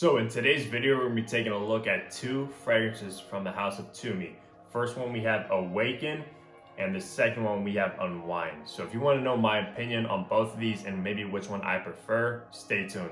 So in today's video, we're going to be taking a look at two fragrances from the house of Tumi. First one we have Awaken, and the second one we have Unwind. So if you want to know my opinion on both of these and maybe which one I prefer, stay tuned.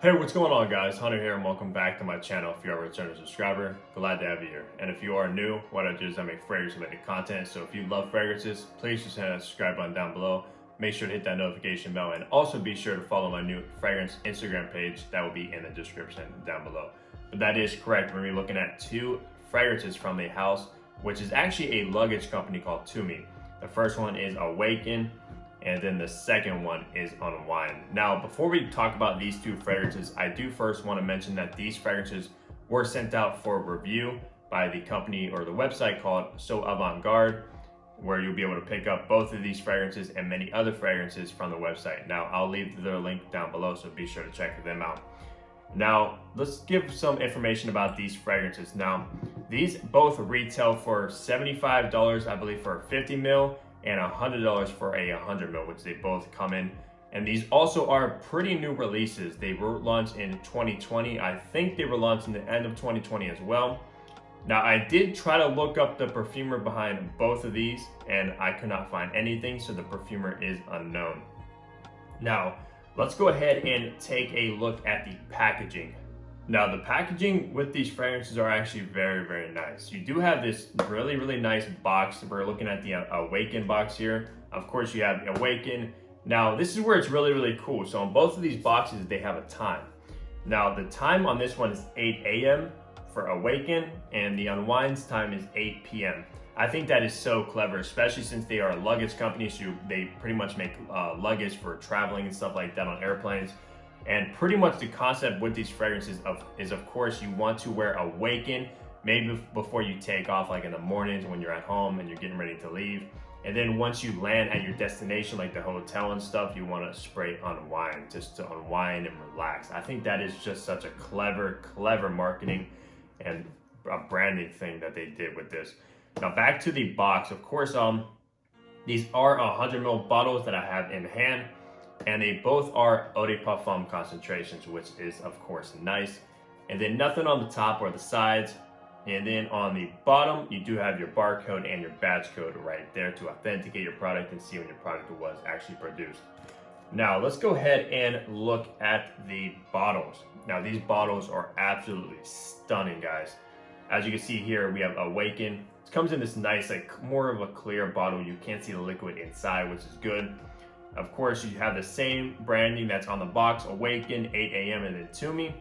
Hey, what's going on guys? Hunter here and welcome back to my channel. If you are a returning subscriber, glad to have you here. And if you are new, what I do is I make fragrance related content. So if you love fragrances, please just hit that subscribe button down below. Make sure to hit that notification bell and also be sure to follow my new fragrance Instagram page. That will be in the description down below. But that is correct. We're going to be looking at two fragrances from the house, which is actually a luggage company called Tumi. The first one is Awaken, and then the second one is Unwind. Now, before we talk about these two fragrances, I do first want to mention that these fragrances were sent out for review by the company or the website called So Avant-Garde, where you'll be able to pick up both of these fragrances and many other fragrances from the website. Now, I'll leave their link down below, so be sure to check them out. Now, let's give some information about these fragrances. Now, these both retail for $75, I believe, for a 50 ml and $100 for a 100 ml, which they both come in. And these also are pretty new releases. They were launched in 2020. I think they were launched in the end of 2020 as well. Now, I did try to look up the perfumer behind both of these and I could not find anything, so the perfumer is unknown. Now, let's go ahead and take a look at the packaging. Now, the packaging with these fragrances are actually very, very nice. You do have this really, really nice box. We're looking at the Awaken box here. Of course, you have Awaken. Now, this is where it's really, really cool. So on both of these boxes, they have a time. Now, the time on this one is 8 a.m. for Awaken, and the Unwind's time is 8 p.m. I think that is so clever, especially since they are a luggage company, so they pretty much make luggage for traveling and stuff like that on airplanes. And pretty much the concept with these fragrances is of course you want to wear Awaken maybe before you take off, like in the mornings when you're at home and you're getting ready to leave. And then once you land at your destination, like the hotel and stuff, you want to spray Unwind just to unwind and relax. I think that is just such a clever marketing and a branding thing that they did with this. Now back to the box. Of course, these are 100 ml bottles that I have in hand, and they both are eau de parfum concentrations, which is of course nice. And then nothing on the top or the sides. And then on the bottom, you do have your barcode and your batch code right there to authenticate your product and see when your product was actually produced. Now let's go ahead and look at the bottles. Now these bottles are absolutely stunning, guys. As you can see here, we have Awaken. It comes in this nice, like more of a clear bottle. You can't see the liquid inside, which is good. Of course, you have the same branding that's on the box, Awaken, 8 a.m. and then Tumi.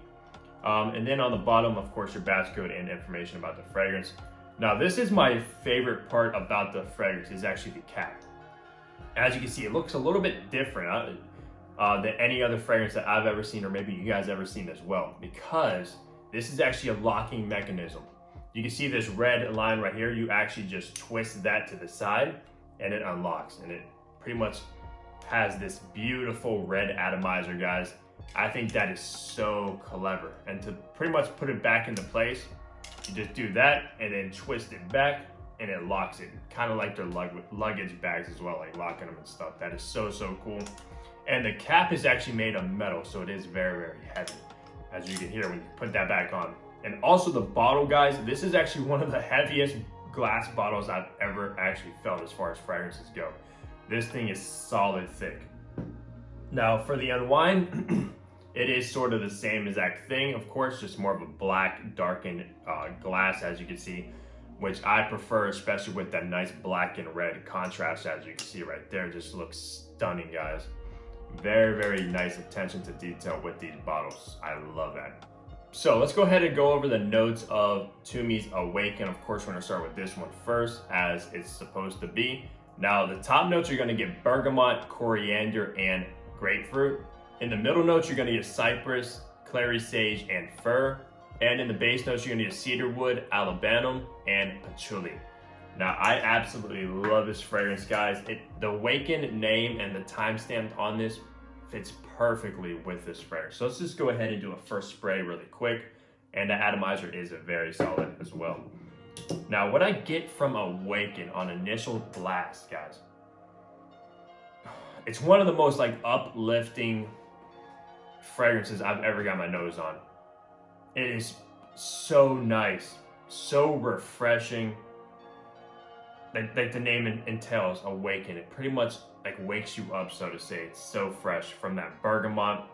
And then on the bottom, of course, your batch code and information about the fragrance. Now this is my favorite part about the fragrance, is actually the cap. As you can see, it looks a little bit different than any other fragrance that I've ever seen, or maybe you guys ever seen as well, because this is actually a locking mechanism. You can see this red line right here. You actually just twist that to the side and it unlocks, and it pretty much has this beautiful red atomizer, guys. I think that is so clever. And to pretty much put it back into place, you just do that and then twist it back and it locks it, kind of like their luggage bags as well, like locking them and stuff. That is so cool. And the cap is actually made of metal, so it is very, very heavy, as you can hear when you put that back on. And also the bottle, guys, this is actually one of the heaviest glass bottles I've ever actually felt as far as fragrances go. This thing is solid thick. Now for the Unwind, it is sort of the same exact thing, of course, just more of a black darkened glass, as you can see, which I prefer, especially with that nice black and red contrast, as you can see right there. Just looks stunning, guys. Very, very nice attention to detail with these bottles. I love that. So let's go ahead and go over the notes of Tumi's Awaken. Of course, we're gonna start with this one first, as it's supposed to be. Now, the top notes, you're gonna get bergamot, coriander, and grapefruit. In the middle notes, you're gonna get cypress, clary sage, and fir. And in the base notes, you're gonna get cedarwood, alabanum, and patchouli. Now, I absolutely love this fragrance, guys. The Awaken name and the timestamp on this fits perfectly with this fragrance. So let's just go ahead and do a first spray really quick. And the atomizer is very solid as well. Now, what I get from Awaken on initial blast, guys, It's one of the most like uplifting fragrances I've ever got my nose on. It is so nice, so refreshing. Like the name entails, Awaken. It pretty much like wakes you up, so to say. It's so fresh from that bergamot.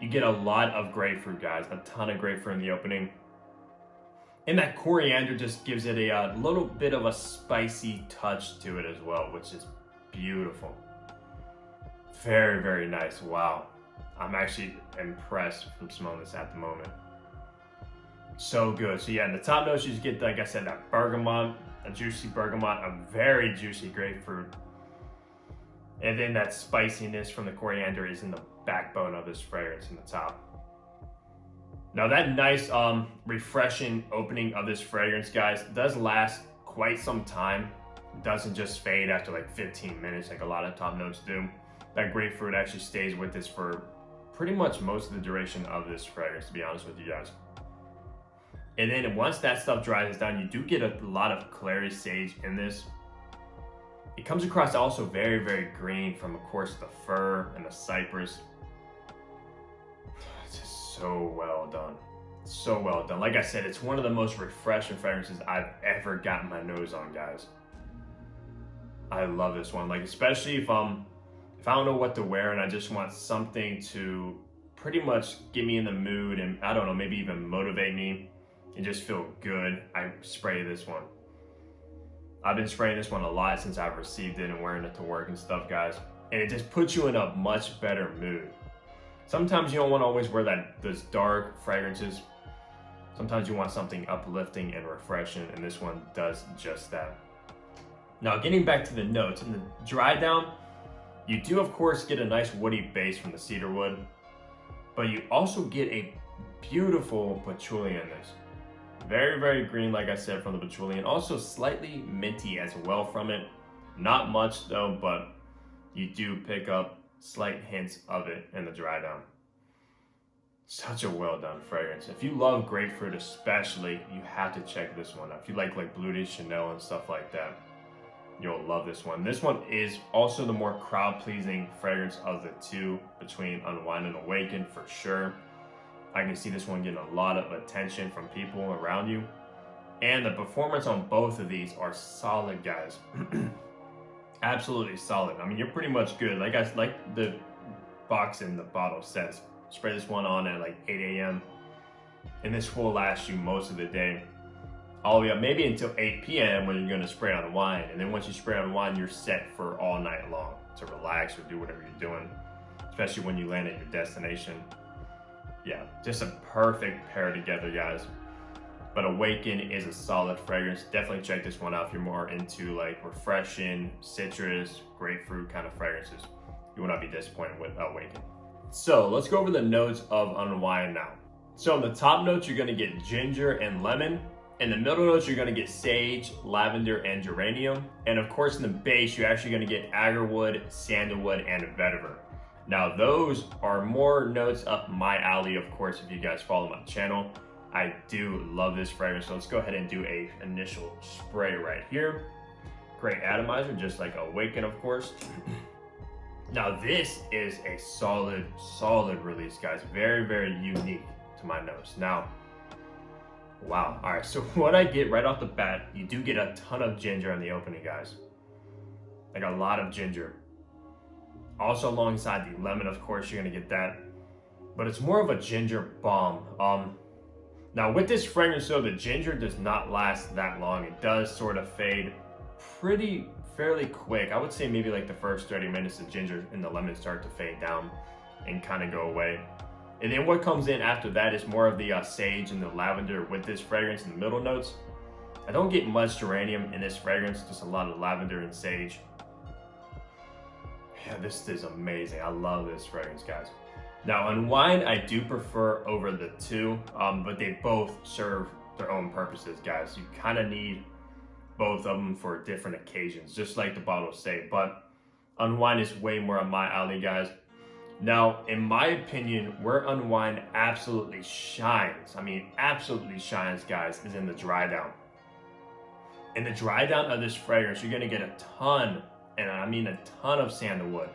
You get a lot of grapefruit, guys. A ton of grapefruit in the opening. And that coriander just gives it a little bit of a spicy touch to it as well, which is beautiful. Very, very nice. Wow. I'm actually impressed from smelling this at the moment. So good. So yeah, in the top notes, you just get, like I said, that bergamot, a juicy bergamot, a very juicy grapefruit. And then that spiciness from the coriander is in the backbone of this fragrance in the top. Now that nice, refreshing opening of this fragrance, guys, does last quite some time. It doesn't just fade after like 15 minutes like a lot of top notes do. That grapefruit actually stays with us for pretty much most of the duration of this fragrance, to be honest with you guys. And then once that stuff dries down, you do get a lot of clary sage in this. It comes across also very, very green from, of course, the fir and the cypress. It's just so well done. So well done. Like I said, it's one of the most refreshing fragrances I've ever gotten my nose on, guys. I love this one. Like, especially if I don't know what to wear and I just want something to pretty much get me in the mood and, I don't know, maybe even motivate me and just feel good, I spray this one. I've been spraying this one a lot since I've received it and wearing it to work and stuff, guys. And it just puts you in a much better mood. Sometimes you don't want to always wear those dark fragrances. Sometimes you want something uplifting and refreshing, and this one does just that. Now, getting back to the notes, in the dry down, you do of course get a nice woody base from the cedar wood, but you also get a beautiful patchouli in this. Very, very green, like I said, from the patchouli, and also slightly minty as well from it. Not much though, but you do pick up slight hints of it in the dry down. Such a well done fragrance. If you love grapefruit especially, you have to check this one out. If you like Bleu de Chanel and stuff like that, you'll love this one. This one is also the more crowd pleasing fragrance of the two between Unwind and Awaken for sure. I can see this one getting a lot of attention from people around you. And the performance on both of these are solid, guys. Absolutely solid. I mean, you're pretty much good. Like the box in the bottle says, spray this one on at like 8 a.m. and this will last you most of the day. All the way up maybe until 8 p.m. when you're going to spray on wine. And then once you spray on wine, you're set for all night long to relax or do whatever you're doing, especially when you land at your destination. Yeah, just a perfect pair together, guys. But Awaken is a solid fragrance. Definitely check this one out if you're more into like refreshing, citrus, grapefruit kind of fragrances. You will not be disappointed with Awaken. So let's go over the notes of Unwind now. So in the top notes, you're gonna get ginger and lemon. In the middle notes, you're gonna get sage, lavender, and geranium. And of course, in the base, you're actually gonna get agarwood, sandalwood, and vetiver. Now, those are more notes up my alley, of course, if you guys follow my channel. I do love this fragrance, so let's go ahead and do an initial spray right here. Great atomizer, just like Awaken, of course. Now, this is a solid release, guys. Very, very unique to my nose. Now, wow. All right, so what I get right off the bat, you do get a ton of ginger in the opening, guys. Like a lot of ginger. Also alongside the lemon, of course, you're gonna get that. But it's more of a ginger bomb. Now with this fragrance though, the ginger does not last that long. It does sort of fade fairly quick. I would say maybe like the first 30 minutes, the ginger and the lemon start to fade down and kind of go away. And then what comes in after that is more of the sage and the lavender with this fragrance in the middle notes. I don't get much geranium in this fragrance, just a lot of lavender and sage. Yeah, this is amazing. I love this fragrance, guys. Now, Unwind, I do prefer over the two, but they both serve their own purposes, guys. You kind of need both of them for different occasions, just like the bottles say. But Unwind is way more on my alley, guys. Now, in my opinion, where Unwind absolutely shines, I mean, absolutely shines, guys, is in the dry down. In the dry down of this fragrance, you're gonna get a ton, and I mean a ton of sandalwood.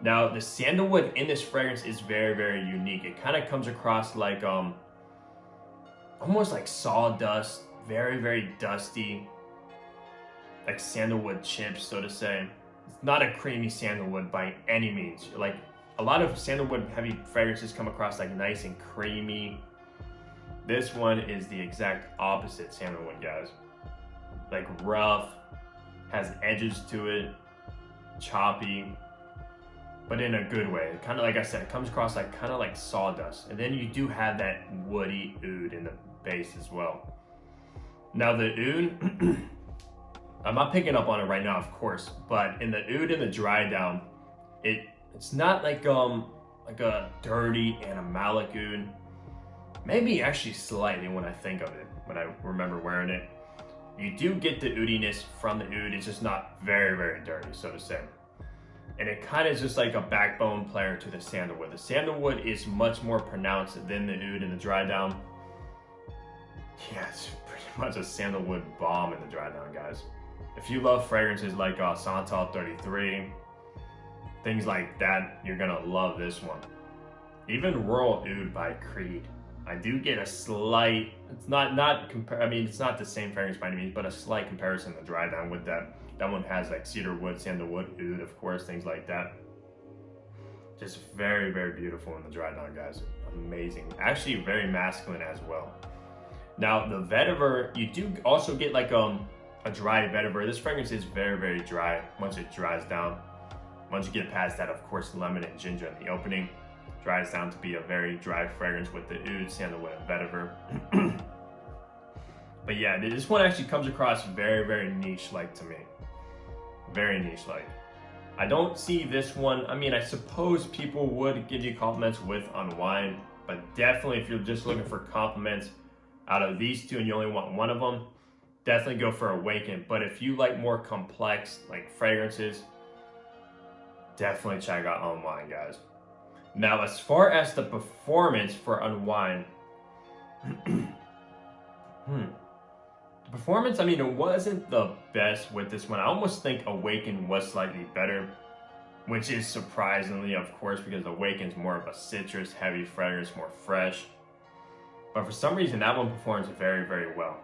Now, the sandalwood in this fragrance is very, very unique. It kind of comes across like almost like sawdust, very, very dusty, like sandalwood chips, so to say. It's not a creamy sandalwood by any means. Like a lot of sandalwood heavy fragrances come across like nice and creamy. This one is the exact opposite sandalwood, guys. Like rough, has edges to it, choppy, but in a good way. Kind of like I said, it comes across like kind of like sawdust. And then you do have that woody oud in the base as well. Now the oud, I'm not picking up on it right now, of course, but in the oud and the dry down, it's not like a dirty animalic oud. Maybe actually slightly when I think of it, when I remember wearing it. You do get the oudiness from the oud, it's just not very, very dirty, so to say. And it kind of is just like a backbone player to the sandalwood. The sandalwood is much more pronounced than the oud in the dry down. Yeah, it's pretty much a sandalwood bomb in the dry down, guys. If you love fragrances like Santal 33, things like that, you're gonna love this one. Even Royal Oud by Creed. I do get a slight, it's it's not the same fragrance by any means, but a slight comparison to dry down with that. That one has like cedarwood, sandalwood, oud, of course, things like that. Just very, very beautiful in the dry down, guys. Amazing. Actually very masculine as well. Now the vetiver, you do also get like a dry vetiver. This fragrance is very, very dry once it dries down. Once you get past that, of course, lemon and ginger in the opening, dries down to be a very dry fragrance with the oud, sandalwood, and vetiver. But yeah, this one actually comes across very, very niche-like to me. Very niche-like. I don't see this one, I mean, I suppose people would give you compliments with Unwind, but definitely if you're just looking for compliments out of these two and you only want one of them, definitely go for Awaken. But if you like more complex like fragrances, definitely check out Unwind, guys. Now, as far as the performance for Unwind, the performance, I mean, it wasn't the best with this one. I almost think Awaken was slightly better, which is surprisingly, of course, because Awaken's more of a citrus heavy fragrance, more fresh. But for some reason, that one performs very, very well.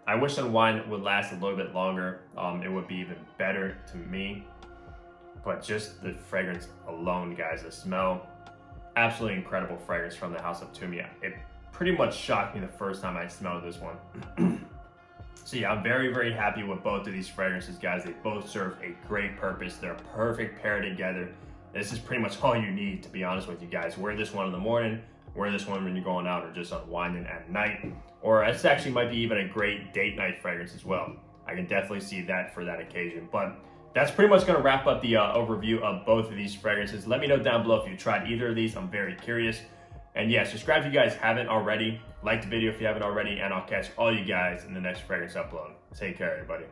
I wish Unwind would last a little bit longer. It would be even better to me. But just the fragrance alone, guys, the smell, absolutely incredible fragrance from the house of Tumi. It pretty much shocked me the first time I smelled this one. So yeah, I'm very, very happy with both of these fragrances, guys. They both serve a great purpose. They're a perfect pair together. This is pretty much all you need, to be honest with you guys. Wear this one in the morning, wear this one when you're going out or just unwinding at night. Or this actually might be even a great date night fragrance as well. I can definitely see that for that occasion. But that's pretty much gonna wrap up the overview of both of these fragrances. Let me know down below if you tried either of these. I'm very curious. And yeah, subscribe if you guys haven't already. Like the video if you haven't already. And I'll catch all you guys in the next fragrance upload. Take care, everybody.